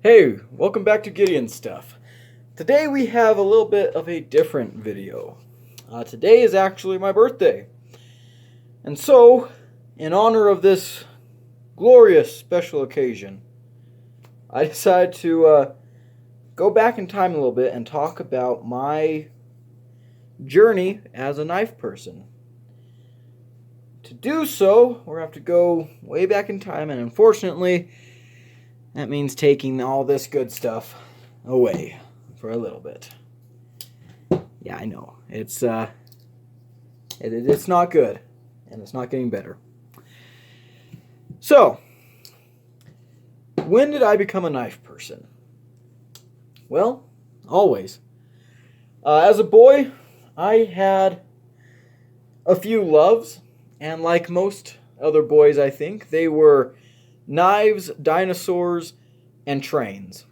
Hey, welcome back to Gideon Stuff. Today we have a little bit of a different video. Today is actually my birthday. And so, in honor of this glorious special occasion, I decided to go back in time a little bit and talk about my journey as a knife person. To do so, we're going to have to go way back in time, and unfortunately, that means taking all this good stuff away for a little bit. Yeah, I know. It's not good, and it's not getting better. So, when did I become a knife person? Well, always. As a boy, I had a few loves, and like most other boys, I think, they were knives, dinosaurs, and trains.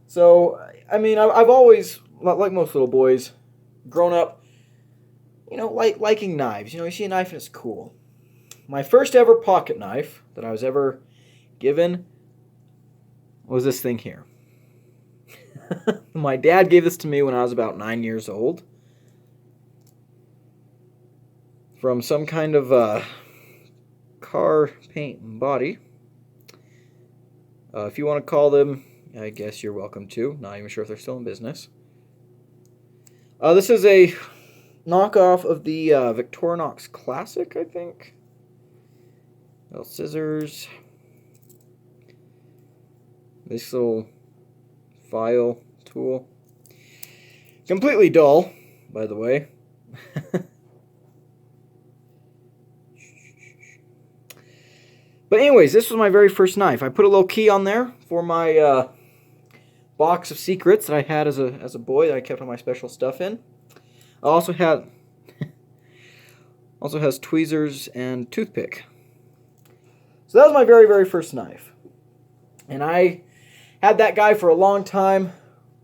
So, I mean, I've always, like most little boys, grown up, liking knives. You see a knife and it's cool. My first ever pocket knife that I was ever given was this thing here. My dad gave this to me when I was about 9 years old. From some kind of car paint and body. If you want to call them, I guess you're welcome to. Not even sure if they're still in business. This is a knockoff of the Victorinox Classic, I think. Little scissors. This little file tool. Completely dull, by the way. But anyways, this was my very first knife. I put a little key on there for my box of secrets that I had as a boy that I kept all my special stuff in. I also has tweezers and toothpick. So that was my very, very first knife. And I had that guy for a long time.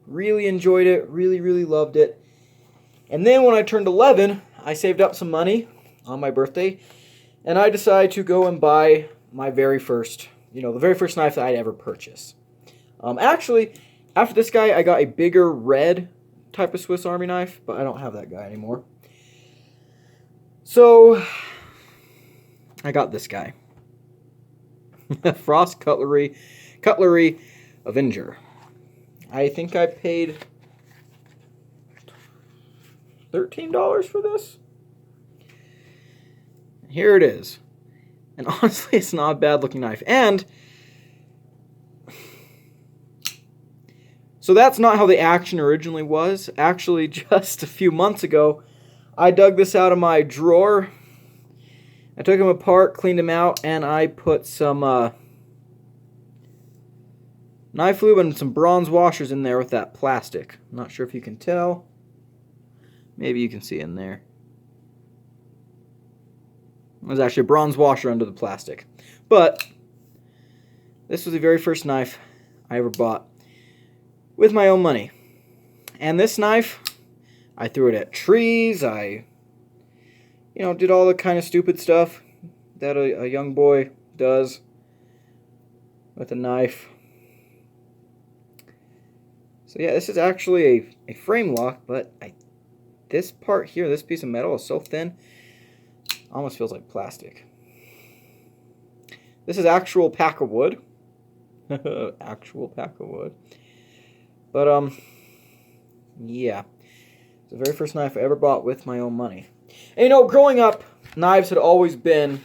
Really enjoyed it. Really, really loved it. And then when I turned 11, I saved up some money on my birthday. And I decided to go and buy my very first, the very first knife that I'd ever purchase. Actually, after this guy, I got a bigger red type of Swiss Army knife, but I don't have that guy anymore. So, I got this guy. Frost Cutlery Avenger. I think I paid $13 for this. Here it is. And honestly, it's not a bad looking knife. And so that's not how the action originally was. Actually, just a few months ago, I dug this out of my drawer. I took him apart, cleaned him out, and I put some knife lube and some bronze washers in there with that plastic. I'm not sure if you can tell. Maybe you can see in there. There's actually a bronze washer under the plastic. But this was the very first knife I ever bought with my own money. And this knife, I threw it at trees. I, did all the kind of stupid stuff that a young boy does with a knife. So yeah, this is actually a frame lock, but this part here, this piece of metal is so thin, almost feels like plastic. This is actual pack of wood. Actual pack of wood. But, yeah. It's the very first knife I ever bought with my own money. And, growing up, knives had always been,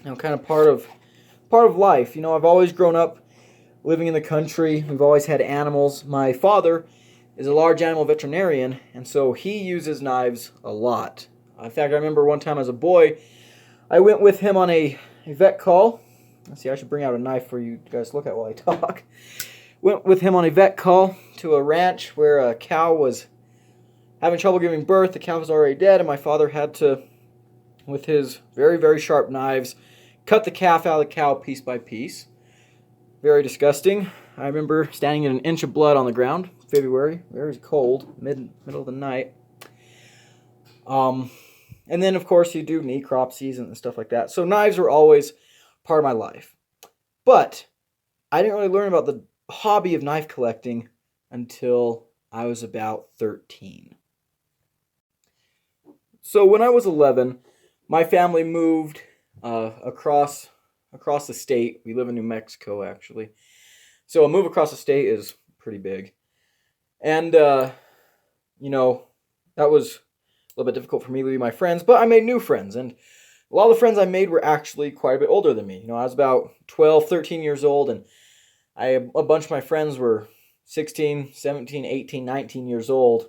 kind of part of life. I've always grown up living in the country. We've always had animals. My father is a large animal veterinarian, and so he uses knives a lot. In fact, I remember one time as a boy, I went with him on a vet call. Let's see, I should bring out a knife for you guys to look at while I talk. Went with him on a vet call to a ranch where a cow was having trouble giving birth. The cow was already dead, and my father had to, with his very, very sharp knives, cut the calf out of the cow piece by piece. Very disgusting. I remember standing in an inch of blood on the ground. February, very cold, middle of the night. And then, of course, you do necropsies and stuff like that. So knives were always part of my life. But I didn't really learn about the hobby of knife collecting until I was about 13. So when I was 11, my family moved across the state. We live in New Mexico, actually. So a move across the state is pretty big. And, you know, that was a little bit difficult for me leaving my friends, but I made new friends. And a lot of the friends I made were actually quite a bit older than me. You know, I was about 12, 13 years old, and a bunch of my friends were 16, 17, 18, 19 years old.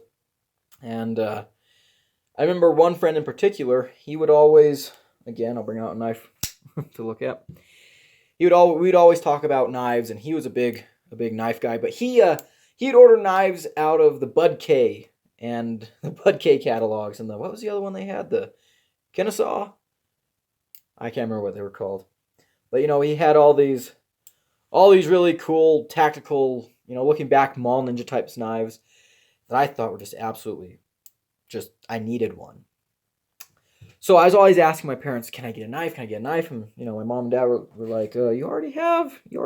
And I remember one friend in particular, he would always, again, I'll bring out a knife to look at. We'd always talk about knives, and he was a big knife guy, but he'd order knives out of the Bud K and the Bud K catalogs, and what was the other one they had? The Kennesaw? I can't remember what they were called. But you know, he had all these really cool tactical, you know, looking back mall ninja types knives that I thought were just absolutely I needed one. So I was always asking my parents, "Can I get a knife? Can I get a knife?" And you know, my mom and dad were like, "You already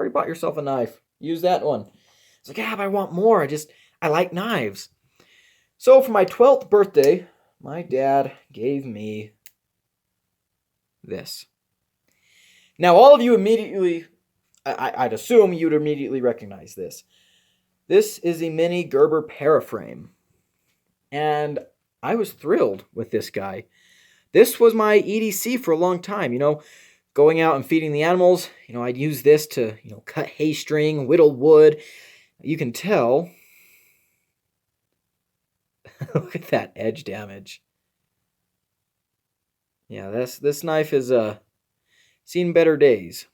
bought yourself a knife. Use that one." It's like, "Yeah, but I want more. I like knives." So for my 12th birthday, my dad gave me this. Now, all of you immediately, I'd assume you'd immediately recognize this. This is a mini Gerber Paraframe. And I was thrilled with this guy. This was my EDC for a long time, you know, going out and feeding the animals. You know, I'd use this to, you know, cut hay string, whittle wood. You can tell. Look at that edge damage. Yeah, this knife has seen better days.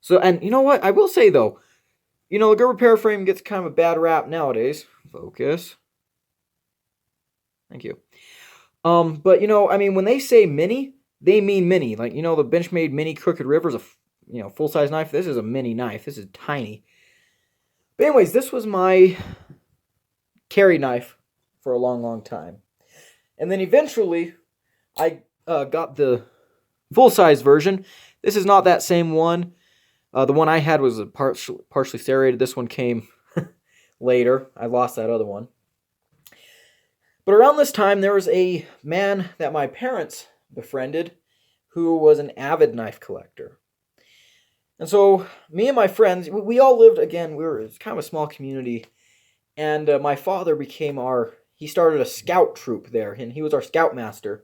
So, and you know what? I will say though, you know, the Gerber Paraframe gets kind of a bad rap nowadays. Focus. Thank you. But you know, I mean, when they say mini, they mean mini. Like, you know, the Benchmade Mini Crooked River is a full-size knife. This is a mini knife. This is tiny. But anyways, this was my carry knife for a long, long time. And then eventually, I got the full-size version. This is not that same one. The one I had was partially serrated. This one came later. I lost that other one. But around this time, there was a man that my parents befriended who was an avid knife collector. And so me and my friends, we all lived, again, it was kind of a small community. And my father he started a scout troop there, and he was our scoutmaster.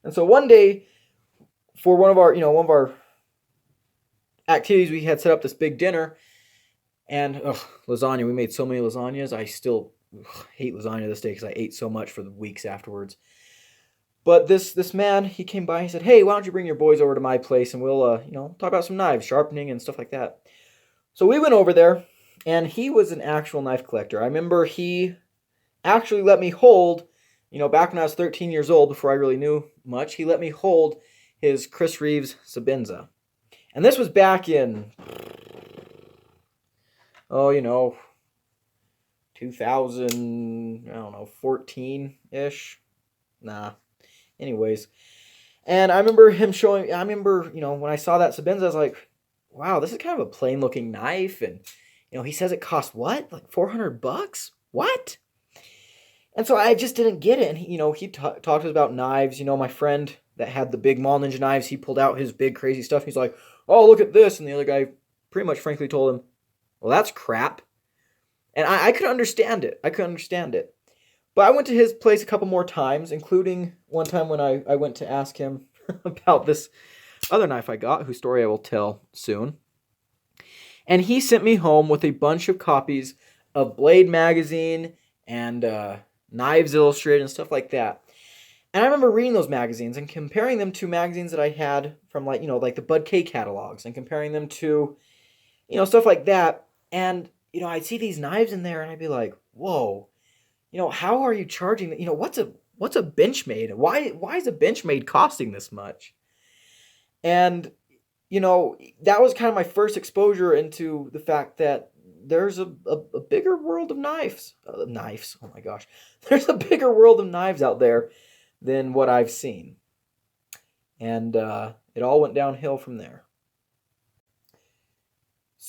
And so one day, for one of our activities, we had set up this big dinner. And lasagna, we made so many lasagnas, I still hate lasagna this day because I ate so much for the weeks afterwards. But this man, he came by and he said, "Hey, why don't you bring your boys over to my place and we'll talk about some knives, sharpening and stuff like that." So we went over there, and he was an actual knife collector. I remember he actually let me hold, back when I was 13 years old, before I really knew much, he let me hold his Chris Reeves Sabenza. And this was back in 2000, 14-ish. Nah. Anyways. And I remember when I saw that Sabenza, I was like, wow, this is kind of a plain looking knife. And, he says it costs what? Like $400? What? And so I just didn't get it. And, he talked to us about knives. My friend that had the big Mall Ninja knives, he pulled out his big crazy stuff. He's like, "Oh, look at this." And the other guy pretty much frankly told him, "Well, that's crap." And I couldn't understand it. But I went to his place a couple more times, including one time when I went to ask him about this other knife I got, whose story I will tell soon. And he sent me home with a bunch of copies of Blade Magazine and Knives Illustrated and stuff like that. And I remember reading those magazines and comparing them to magazines that I had from like the Bud K catalogs, and comparing them to, stuff like that. And, I'd see these knives in there and I'd be like, whoa, how are you charging? What's a Benchmade? Why is a Benchmade costing this much? And, that was kind of my first exposure into the fact that there's a bigger world of knives. Oh my gosh. There's a bigger world of knives out there than what I've seen. And it all went downhill from there.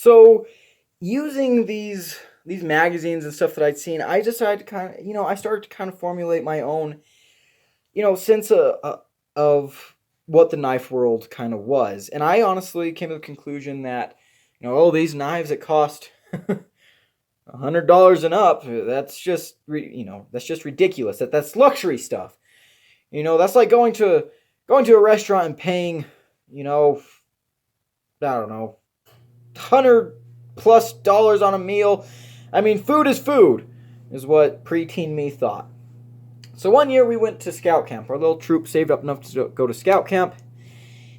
So using these magazines and stuff that I'd seen, I decided to kind of, I started to kind of formulate my own, sense of what the knife world kind of was. And I honestly came to the conclusion that, these knives that cost $100 and up, that's just ridiculous. That's luxury stuff. That's like going to a restaurant and paying, I don't know, $100+ on a meal. I mean, food is food, is what preteen me thought. So one year we went to scout camp. Our little troop saved up enough to go to scout camp.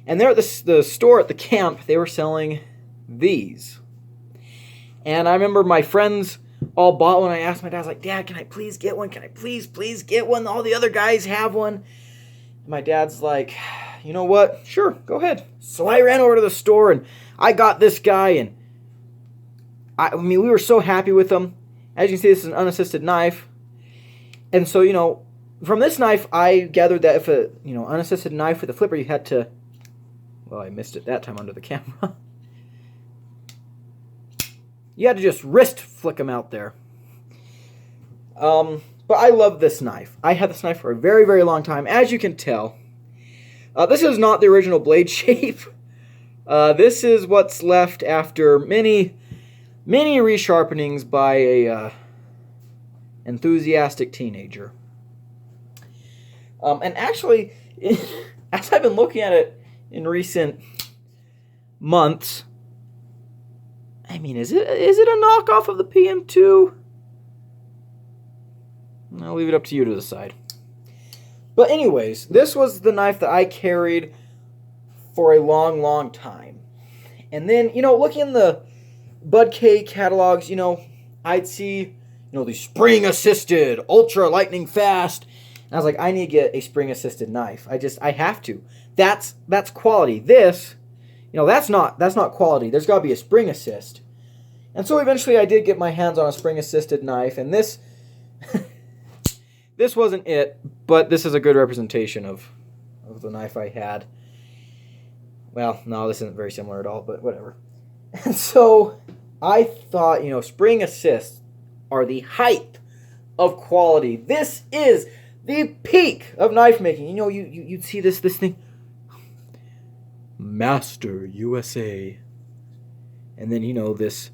And there at the store at the camp, they were selling these. And I remember my friends all bought one. I asked my dad, I was like, Dad, can I please get one? Can I please get one? All the other guys have one. And my dad's like, you know what? Sure, go ahead. So I ran over to the store and I got this guy, and I mean, we were so happy with him. As you can see, this is an unassisted knife. And so, from this knife, I gathered that if unassisted knife with a flipper, you had to, well, I missed it that time under the camera. You had to just wrist flick them out there. But I love this knife. I had this knife for a very, very long time. As you can tell, this is not the original blade shape. This is what's left after many resharpenings by a enthusiastic teenager. And actually, as I've been looking at it in recent months, I mean, is it a knockoff of the PM2? I'll leave it up to you to decide. But anyways, this was the knife that I carried for a long, long time. And then, looking in the Bud K catalogs, I'd see, the spring-assisted, ultra lightning fast. And I was like, I need to get a spring-assisted knife. I have to. That's quality. This, that's not quality. There's got to be a spring assist. And so eventually I did get my hands on a spring-assisted knife, and this this wasn't it, but this is a good representation of the knife I had. Well, no, this isn't very similar at all, but whatever. And so I thought, spring assists are the height of quality. This is the peak of knife making. You'd see this thing, Master USA, and then this.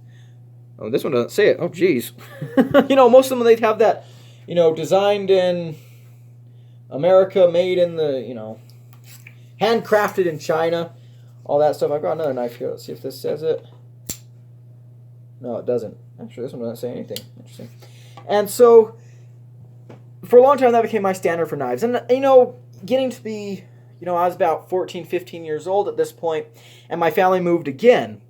Oh, this one doesn't say it. Oh, geez. Most of them, they'd have that, designed in America, made in the, handcrafted in China, all that stuff. I've got another knife here. Let's see if this says it. No, it doesn't. Actually, this one doesn't say anything. Interesting. And so, for a long time, that became my standard for knives. And, getting to be, I was about 14, 15 years old at this point, and my family moved again.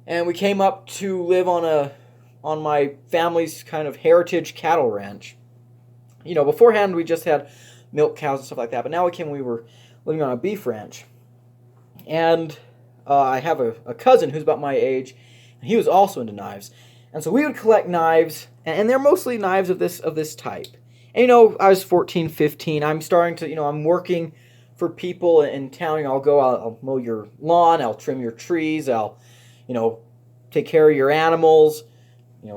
And we came up to live on my family's kind of heritage cattle ranch. Beforehand we just had milk cows and stuff like that, but now we were living on a beef ranch. And I have a cousin who's about my age, and he was also into knives. And so we would collect knives, and they're mostly knives of this type. And I was 14, 15. I'm starting to, I'm working for people in town. I'll mow your lawn, I'll trim your trees, I'll take care of your animals,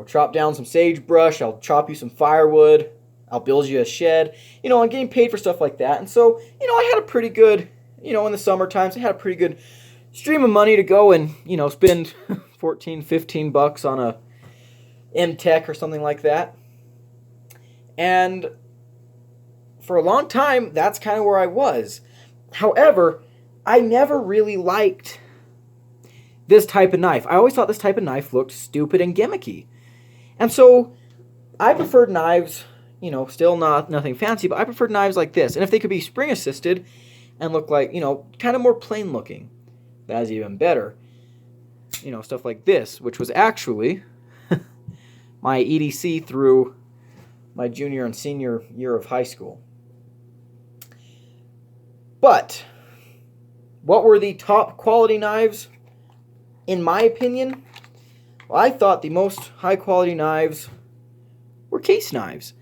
chop down some sagebrush, I'll chop you some firewood, I'll build you a shed, I'm getting paid for stuff like that. And so, I had a pretty good, in the summer times, I had a pretty good stream of money to go and, spend 14, 15 bucks on a M-Tech or something like that. And for a long time, that's kind of where I was. However, I never really liked this type of knife. I always thought this type of knife looked stupid and gimmicky. And so I preferred knives, still nothing fancy, but I preferred knives like this. And if they could be spring assisted and look like, kind of more plain looking, that's even better. Stuff like this, which was actually my EDC through my junior and senior year of high school. But what were the top quality knives? In my opinion, well, I thought the most high-quality knives were case knives.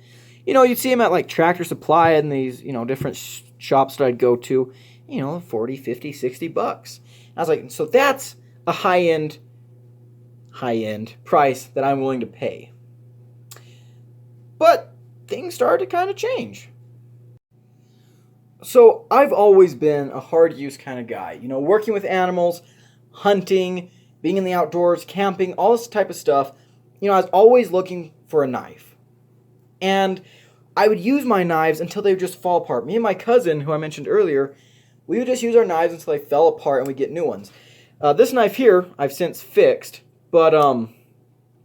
You'd see them at, like, Tractor Supply and these, different shops that I'd go to, 40, 50, 60 bucks. I was like, so that's a high-end high-end price that I'm willing to pay. But things started to kind of change. So I've always been a hard use kind of guy. You know, working with animals, hunting, being in the outdoors, camping, all this type of stuff. You know, I was always looking for a knife. And I would use my knives until they would just fall apart. Me and my cousin, who I mentioned earlier, we would just use our knives until they fell apart and we'd get new ones. This knife here, I've since fixed, but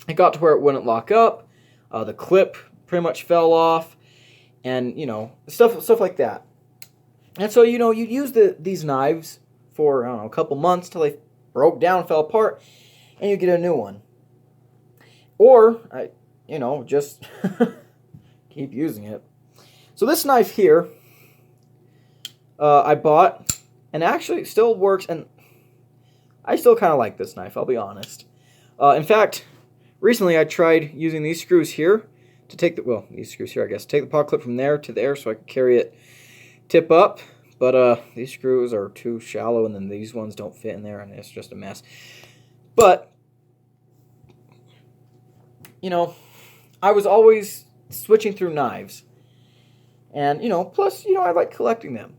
it got to where it wouldn't lock up. The clip pretty much fell off, and, you know, stuff like that. And so, you know, you'd use these knives for, I don't know, a couple months till they broke down, fell apart, and you get a new one. Or, you know, just keep using it. So this knife here, I bought, and actually it still works, and I still kind of like this knife, I'll be honest. In fact, recently I tried using these screws here to take these screws here, I guess, take the paw clip from there to there so I could carry it tip up, but these screws are too shallow, and then these ones don't fit in there, and it's just a mess. But, you know, I was always switching through knives, and, you know, plus, you know, I like collecting them.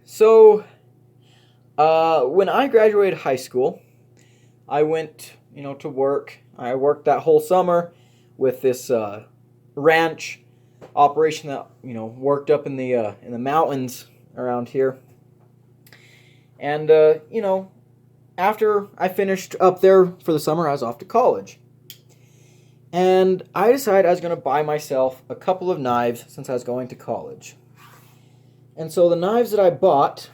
So, when I graduated high school, I went, you know, to work. I worked that whole summer with this ranch operation that, you know, worked up in the mountains around here. And you know, after I finished up there for the summer, I was off to college. And I decided I was going to buy myself a couple of knives since I was going to college. And so the knives that I bought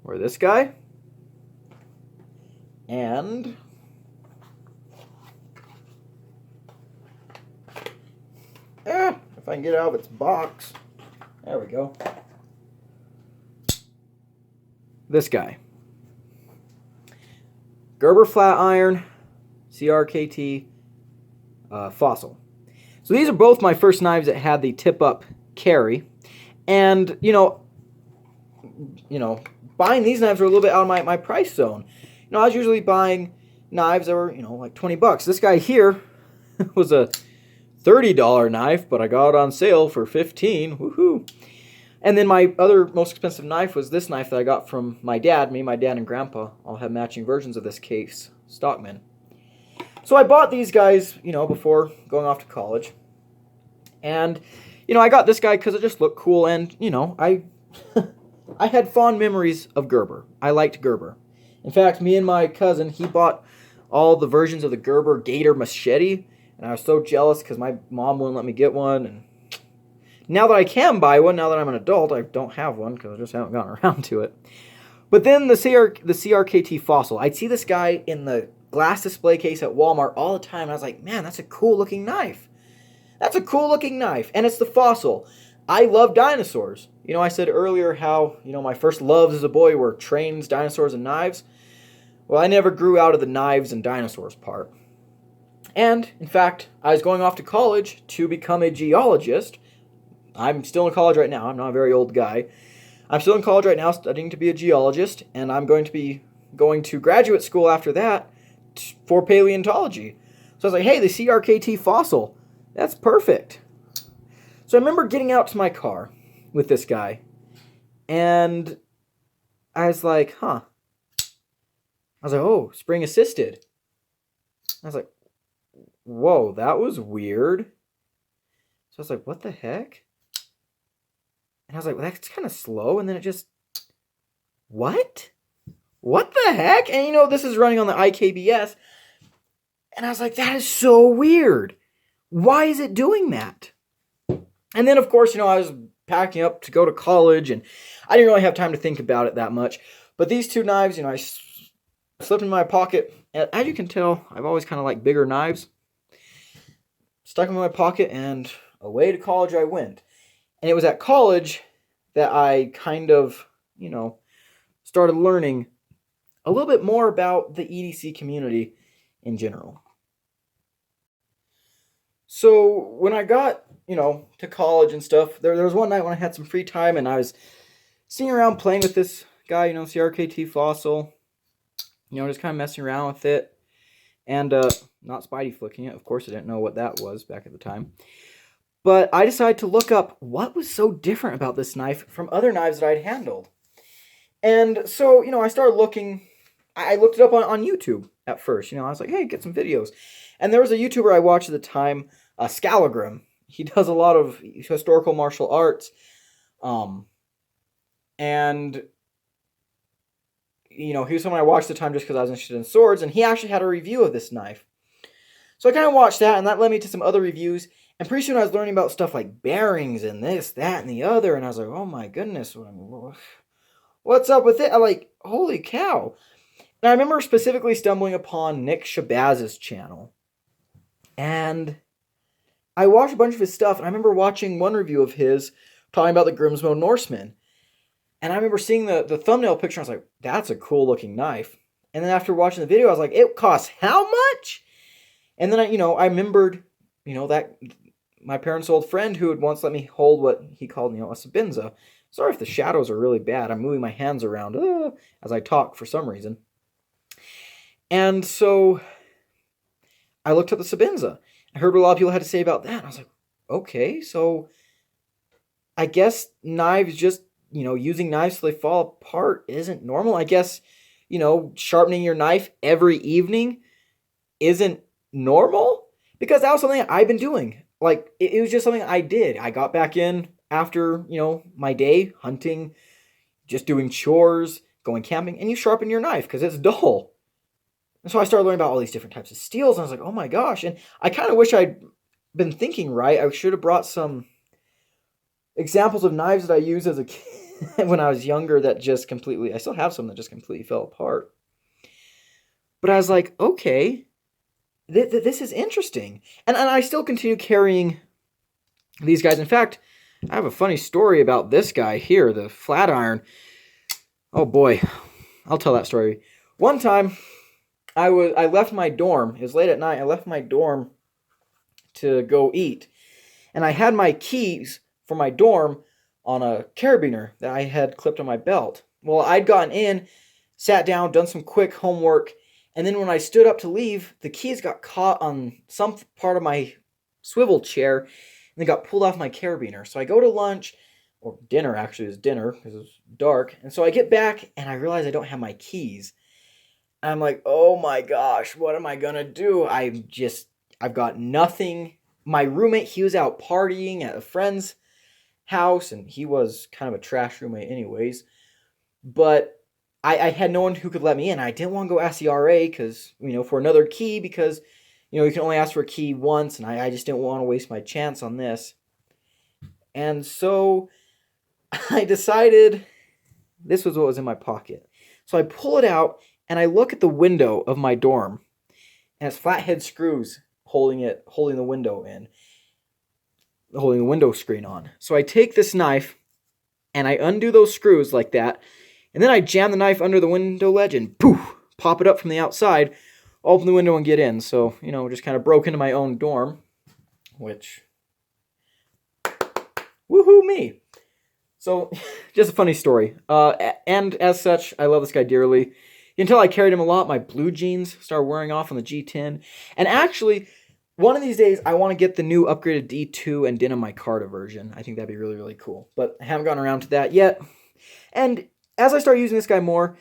were this guy and if I can get it out of its box. There we go. This guy. Gerber flat iron, CRKT, Fossil. So these are both my first knives that had the tip-up carry. And, you know, buying these knives were a little bit out of my price zone. You know, I was usually buying knives that were, you know, like $20. This guy here was a $30 knife, but I got it on sale for $15. Woohoo! And then my other most expensive knife was this knife that I got from my dad. Me, my dad, and Grandpa all have matching versions of this case, Stockman. So I bought these guys, you know, before going off to college. And, you know, I got this guy because it just looked cool, and, you know, I had fond memories of Gerber. I liked Gerber. In fact, me and my cousin, he bought all the versions of the Gerber Gator machete, and I was so jealous because my mom wouldn't let me get one. And now that I can buy one, now that I'm an adult, I don't have one because I just haven't gotten around to it. But then the CRKT Fossil, I'd see this guy in the glass display case at Walmart all the time, and I was like, man, that's a cool looking knife. That's a cool looking knife, and it's the Fossil. I love dinosaurs. You know, I said earlier how, you know, my first loves as a boy were trains, dinosaurs, and knives. Well, I never grew out of the knives and dinosaurs part. And, in fact, I was going off to college to become a geologist. I'm still in college right now. I'm not a very old guy. I'm still in college right now studying to be a geologist, and I'm going to be going to graduate school after that for paleontology. So I was like, hey, the CRKT Fossil, that's perfect. So I remember getting out to my car with this guy, and I was like, huh. I was like, oh, spring assisted. I was like, whoa, that was weird. So I was like, what the heck? And I was like, well, that's kind of slow. And then it just, what? What the heck? And, you know, this is running on the IKBS. And I was like, that is so weird. Why is it doing that? And then, of course, you know, I was packing up to go to college, and I didn't really have time to think about it that much. But these two knives, you know, I slipped in my pocket. And as you can tell, I've always kind of liked bigger knives. Stuck them in my pocket, and away to college I went. And it was at college that I kind of, you know, started learning a little bit more about the EDC community in general. So when I got, you know, to college and stuff, there was one night when I had some free time, and I was sitting around playing with this guy, you know, CRKT Fossil. just kind of messing around with it. And not Spidey flicking it. Of course, I didn't know what that was back at the time. But I decided to look up what was so different about this knife from other knives that I'd handled. And so, I started looking. I looked it up on YouTube at first. I was like, hey, get some videos. And there was a YouTuber I watched at the time, Scalagrim. He does a lot of historical martial arts. And he was someone I watched at the time just because I was interested in swords, and he actually had a review of this knife. So I kind of watched that, and that led me to some other reviews, and pretty soon I was learning about stuff like bearings and this, that, and the other, and I was like, oh my goodness, what's up with it? I'm like, holy cow. And I remember specifically stumbling upon Nick Shabazz's channel, and I watched a bunch of his stuff, and I remember watching one review of his talking about the Grimsmo Norseman. And I remember seeing the thumbnail picture, and I was like, that's a cool looking knife. And then after watching the video, I was like, it costs how much? And then I remembered, that my parents' old friend who had once let me hold what he called, a Sabinza. Sorry if the shadows are really bad. I'm moving my hands around as I talk for some reason. And so I looked up the Sabinza. I heard what a lot of people had to say about that. And I was like, okay, so I guess knives just, using knives so they fall apart isn't normal. I guess, sharpening your knife every evening isn't normal, because that was something I've been doing. Like, it was just something I did. I got back in after, my day hunting, just doing chores, going camping, and you sharpen your knife because it's dull. And so I started learning about all these different types of steels, and I was like, oh my gosh. And I kind of wish I'd been thinking right. I should have brought some examples of knives that I used as a kid when I was younger that just completely, I still have some that just completely fell apart. But I was like, okay, this is interesting. And I still continue carrying these guys. In fact, I have a funny story about this guy here, the Flatiron. Oh boy, I'll tell that story. One time, I left my dorm. It was late at night. I left my dorm to go eat. And I had my keys for my dorm on a carabiner that I had clipped on my belt. Well, I'd gotten in, sat down, done some quick homework, and then when I stood up to leave, the keys got caught on some part of my swivel chair, and they got pulled off my carabiner. So I go to lunch, or dinner actually, it was dinner, because it was dark, and so I get back, and I realize I don't have my keys. I'm like, oh my gosh, what am I gonna do? I've got nothing. My roommate, he was out partying at a friend's house, and he was kind of a trash roommate anyways. But I had no one who could let me in. I didn't want to go ask the RA because, for another key, because, you can only ask for a key once, and I just didn't want to waste my chance on this. And so I decided this was what was in my pocket. So I pull it out, and I look at the window of my dorm, and it's flathead screws holding the window in, holding the window screen on. So I take this knife, and I undo those screws like that, and then I jam the knife under the window ledge and poof, pop it up from the outside, open the window and get in. So, just kind of broke into my own dorm, which, woohoo me. So, just a funny story. And as such, I love this guy dearly. Until I carried him a lot, my blue jeans started wearing off on the G10. And actually, one of these days, I want to get the new upgraded D2 and Denim Micarta version. I think that'd be really, really cool. But I haven't gotten around to that yet. And as I started using this guy more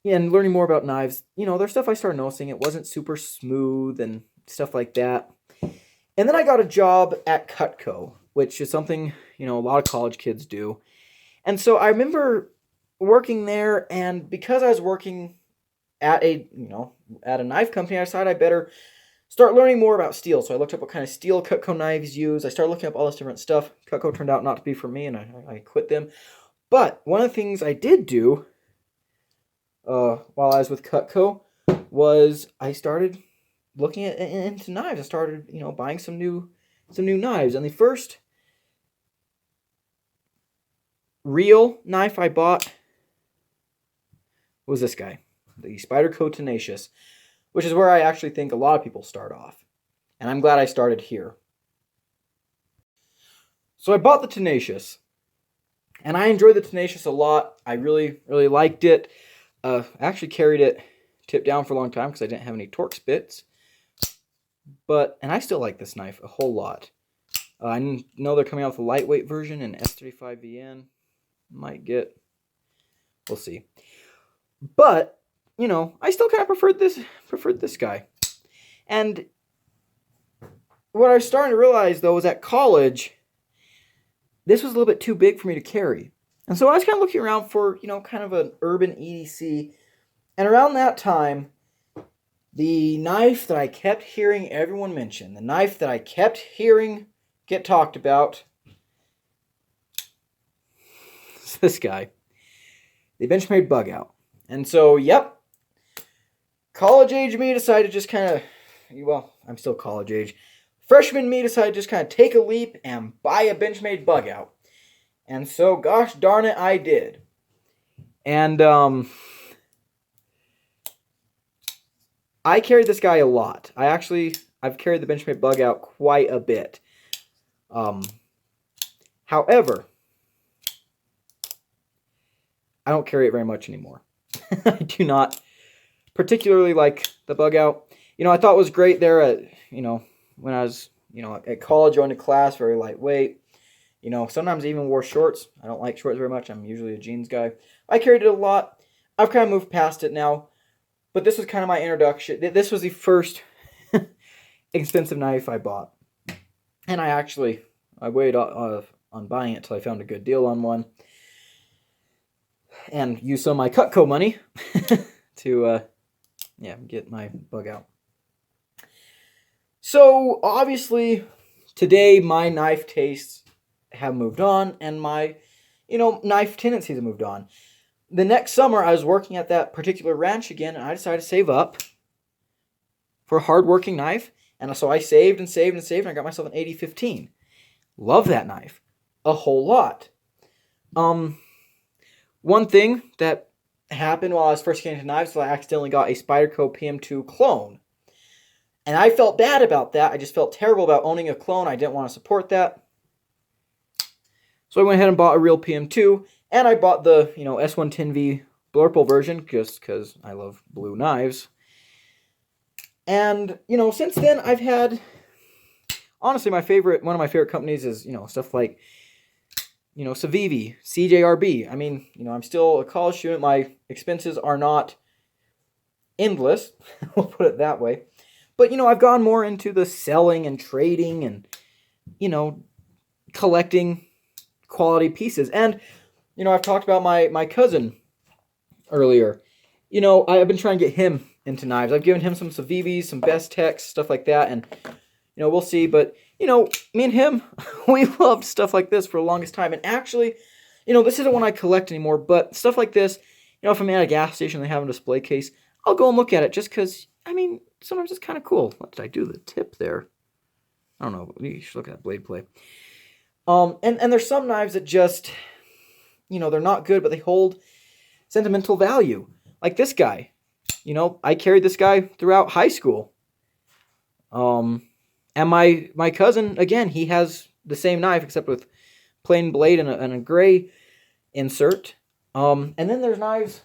and learning more about knives, there's stuff I started noticing. It wasn't super smooth and stuff like that. And then I got a job at Cutco, which is something, a lot of college kids do. And so I remember working there, and because I was working at a knife company, I decided I better start learning more about steel. So I looked up what kind of steel Cutco knives use. I started looking up all this different stuff. Cutco turned out not to be for me, and I quit them. But one of the things I did do while I was with Cutco was I started looking into knives. I started, buying some new knives. And the first real knife I bought was this guy, the Spyderco Tenacious, which is where I actually think a lot of people start off. And I'm glad I started here. So I bought the Tenacious, and I enjoyed the Tenacious a lot. I really, really liked it. I actually carried it tip down for a long time because I didn't have any Torx bits. And I still like this knife a whole lot. I know they're coming out with a lightweight version in S35VN. Might get, we'll see. But, you know, I still kind of preferred this guy. And what I was starting to realize, though, was at college, this was a little bit too big for me to carry. And so I was kind of looking around for, you know, kind of an urban EDC. And around that time, the knife that I kept hearing everyone mention, the knife that I kept hearing get talked about, is this guy. The Benchmade Bug Out. And so, yep, college age me decided to just kind of, well, I'm still college age. Freshman me decided to just kind of take a leap and buy a Benchmade Bug Out. And so, gosh darn it, I did. And, I carried this guy a lot. I've carried the Benchmade Bug Out quite a bit. However, I don't carry it very much anymore. I do not particularly like the Bug Out. You know, I thought it was great there at, you know, when I was, you know, at college, going to class, very lightweight. You know, sometimes I even wore shorts. I don't like shorts very much. I'm usually a jeans guy. I carried it a lot. I've kind of moved past it now. But this was kind of my introduction. This was the first expensive knife I bought. And I waited on buying it until I found a good deal on one. And used some of my Cutco money to, get my Bug Out. So, obviously, today my knife tastes have moved on, and my, you know, knife tendencies have moved on. The next summer, I was working at that particular ranch again, and I decided to save up for a hard-working knife. And so I saved and saved and saved, and I got myself an 8015. Love that knife a whole lot. One thing that happened while I was first getting into knives was I accidentally got a Spyderco PM2 clone. And I felt bad about that. I just felt terrible about owning a clone. I didn't want to support that. So I went ahead and bought a real PM2, and I bought the, you know, S110V Blurple version just because I love blue knives. And, you know, since then I've had, honestly, one of my favorite companies is, you know, stuff like, you know, Civivi, CJRB. I mean, you know, I'm still a college student. My expenses are not endless. We'll put it that way. But, you know, I've gone more into the selling and trading and, you know, collecting quality pieces. And, you know, I've talked about my cousin earlier. You know, I've been trying to get him into knives. I've given him some Civivis, some Bestecs, stuff like that. And, you know, we'll see. But, you know, me and him, we loved stuff like this for the longest time. And actually, you know, this isn't one I collect anymore. But stuff like this, you know, if I'm at a gas station and they have a display case, I'll go and look at it just because, I mean, sometimes it's kind of cool. What did I do? The tip there. I don't know. You should look at that blade play. And there's some knives that just, you know, they're not good, but they hold sentimental value. Like this guy. You know, I carried this guy throughout high school. And my cousin, again, he has the same knife except with plain blade and a gray insert. And then there's knives.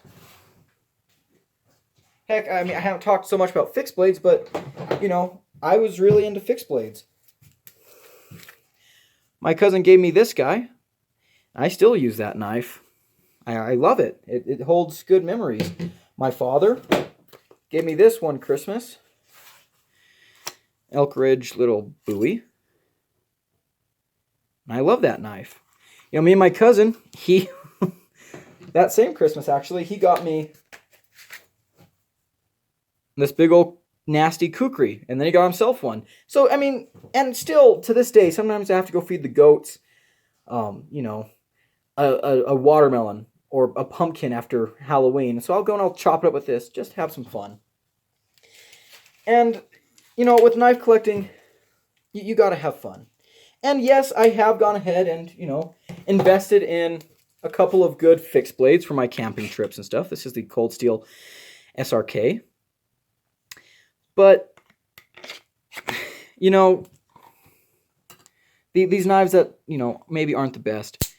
Heck, I mean, I haven't talked so much about fixed blades, but, you know, I was really into fixed blades. My cousin gave me this guy. I still use that knife. I love it. It holds good memories. My father gave me this one Christmas. Elk Ridge little Bowie. And I love that knife. You know, me and my cousin, that same Christmas actually, he got me this big old nasty kukri, and then he got himself one. So, I mean, and still, to this day, sometimes I have to go feed the goats, you know, a watermelon or a pumpkin after Halloween. So I'll go and I'll chop it up with this, just have some fun. And, you know, with knife collecting, you gotta have fun. And yes, I have gone ahead and, you know, invested in a couple of good fixed blades for my camping trips and stuff. This is the Cold Steel SRK. But, you know, these knives that, you know, maybe aren't the best,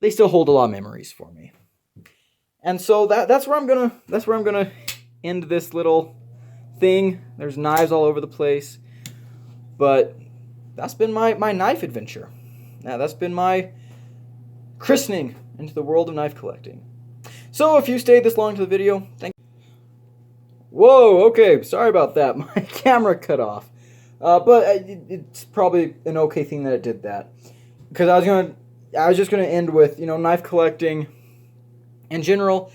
they still hold a lot of memories for me. And so that's where I'm gonna end this little thing. There's knives all over the place. But that's been my knife adventure. Now, that's been my christening into the world of knife collecting. So if you stayed this long to the video, thank you. Whoa, okay, sorry about that. My camera cut off. But it's probably an okay thing that it did that. Because I was just gonna end with, knife collecting in general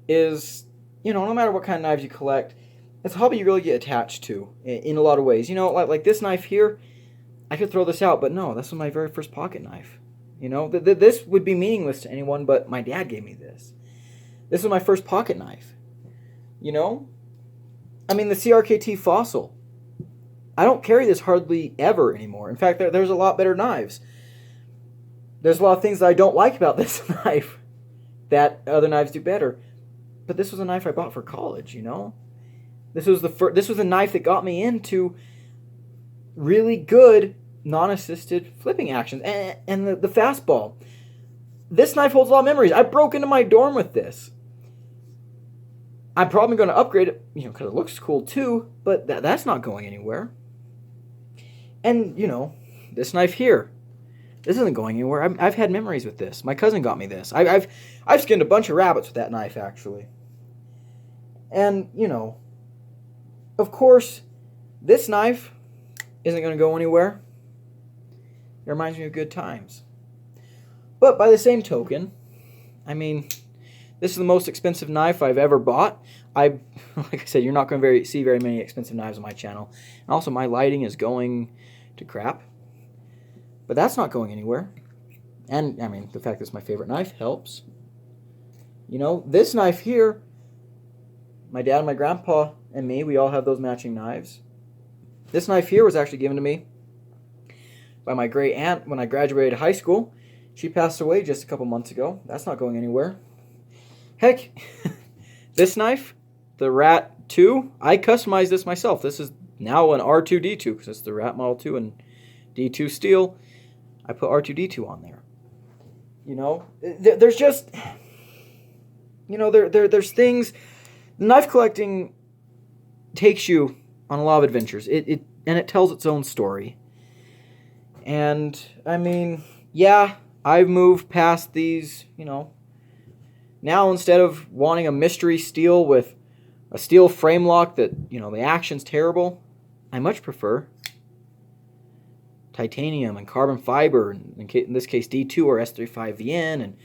is, no matter what kind of knives you collect, it's a hobby you really get attached to in a lot of ways. Like this knife here, I could throw this out, but no, this was my very first pocket knife. This would be meaningless to anyone, but my dad gave me this. This was my first pocket knife. I mean, the CRKT Fossil. I don't carry this hardly ever anymore. In fact, there's a lot better knives. There's a lot of things that I don't like about this knife that other knives do better. But this was a knife I bought for college, This was a knife that got me into really good non-assisted flipping actions and the fastball. This knife holds a lot of memories. I broke into my dorm with this. I'm probably going to upgrade it, because it looks cool too, but that's not going anywhere. And, this knife here, this isn't going anywhere. I've had memories with this. My cousin got me this. I've skinned a bunch of rabbits with that knife, actually. And, of course, this knife isn't going to go anywhere. It reminds me of good times. But by the same token, I mean, this is the most expensive knife I've ever bought. Like I said, you're not going to see very many expensive knives on my channel. And also, my lighting is going to crap. But that's not going anywhere. And, I mean, the fact that it's my favorite knife helps. This knife here, my dad and my grandpa and me, we all have those matching knives. This knife here was actually given to me by my great aunt when I graduated high school. She passed away just a couple months ago. That's not going anywhere. Heck, this knife, the Rat 2, I customized this myself. This is now an R2-D2 because it's the Rat Model 2 and D2 steel. I put R2-D2 on there. There's just, there's things. Knife collecting takes you on a lot of adventures. And it tells its own story. And, I mean, yeah, I've moved past these, Now, instead of wanting a mystery steel with a steel frame lock that, the action's terrible, I much prefer titanium and carbon fiber, in this case D2 or S35VN,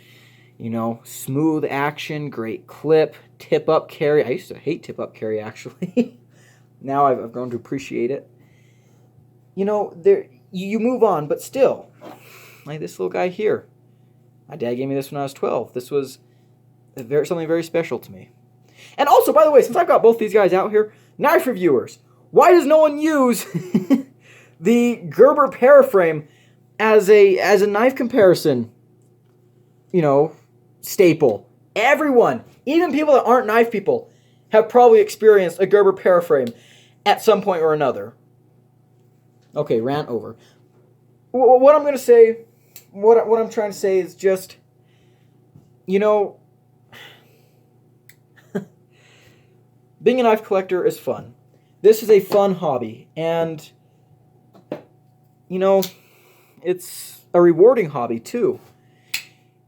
and, smooth action, great clip, tip-up carry. I used to hate tip-up carry, actually. Now I've grown to appreciate it. You move on, but still, like this little guy here. My dad gave me this when I was 12. This was something very special to me. And also, by the way, since I've got both these guys out here, knife reviewers, why does no one use the Gerber Paraframe as a knife comparison, staple? Everyone, even people that aren't knife people, have probably experienced a Gerber Paraframe at some point or another. Okay, rant over. What I'm going to say, what I'm trying to say is just, being a knife collector is fun. This is a fun hobby, and, it's a rewarding hobby, too.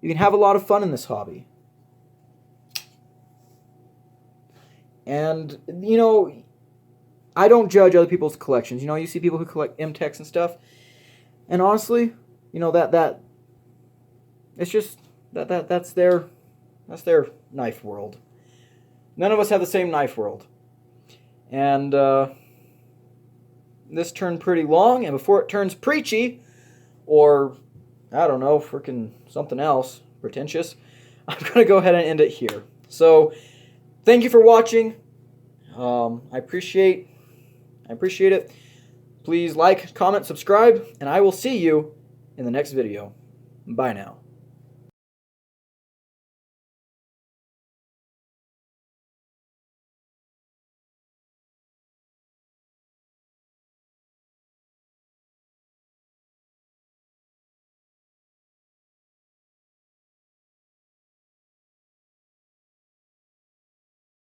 You can have a lot of fun in this hobby. And, I don't judge other people's collections. You see people who collect M-Tex and stuff, and honestly, that it's just, that's their knife world. None of us have the same knife world. And this turned pretty long, and before it turns preachy, or, I don't know, freaking something else, pretentious, I'm going to go ahead and end it here. So, thank you for watching. I appreciate it. Please like, comment, subscribe, and I will see you in the next video. Bye now.